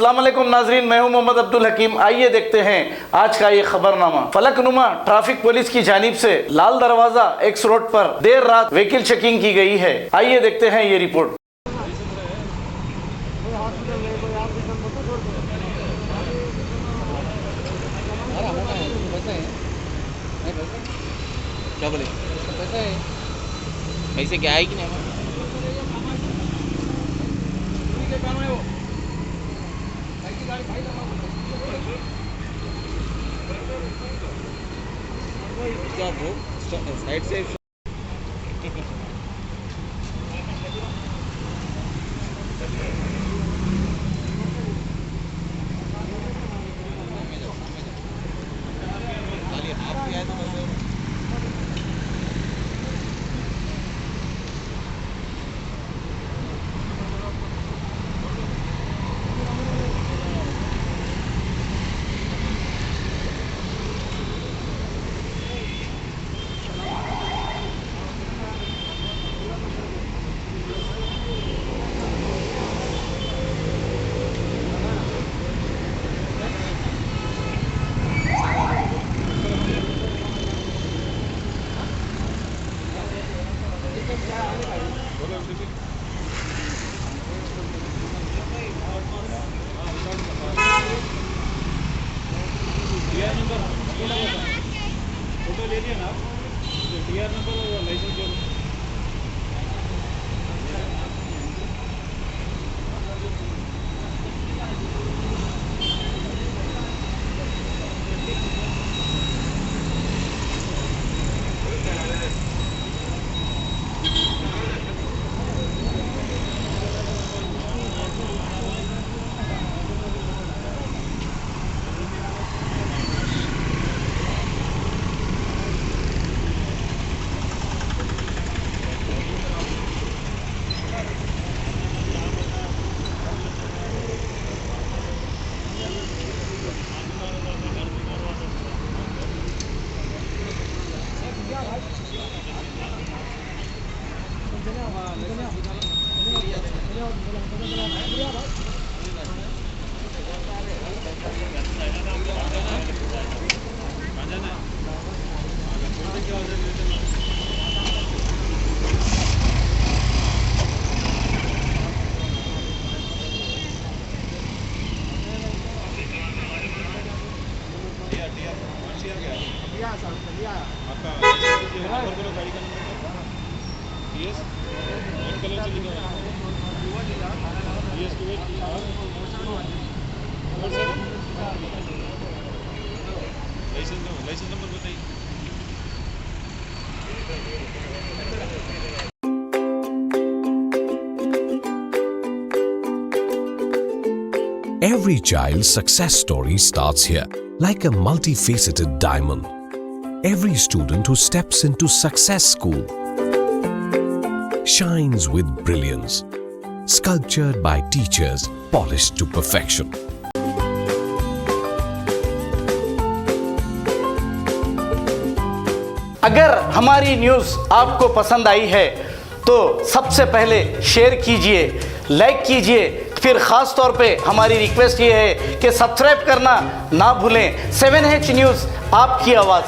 अस्सलाम वालेकुम नाजरीन, मैं हूं मोहम्मद अब्दुल हकीम। आइए देखते हैं आज का ये खबरनामा। फलकनुमा ट्रैफिक पुलिस की जानिब से लाल दरवाजा एक्स रोड पर देर रात व्हीकल चेकिंग की गई है। आइए देखते हैं ये रिपोर्ट। क्या बोले पैसा है, पैसे क्या है कि नहीं साइड से फोटो ले लिया ना, टीआर नंबर और लाइसेंस जो आपका नंबर बोलो, गाड़ी का नंबर PS रेड कलर से लिखा है PS के वेट लाइसेंस नंबर बताइए। Every child's success story starts here, like a multifaceted diamond. Every student who steps into Success School shines with brilliance, sculptured by teachers polished to perfection. अगर हमारी news आपको पसंद आई है तो सबसे पहले शेयर कीजिए, लाइक कीजिए, फिर ख़ास तौर पे हमारी रिक्वेस्ट ये है कि सब्सक्राइब करना ना भूलें। 7H न्यूज़, आपकी आवाज़।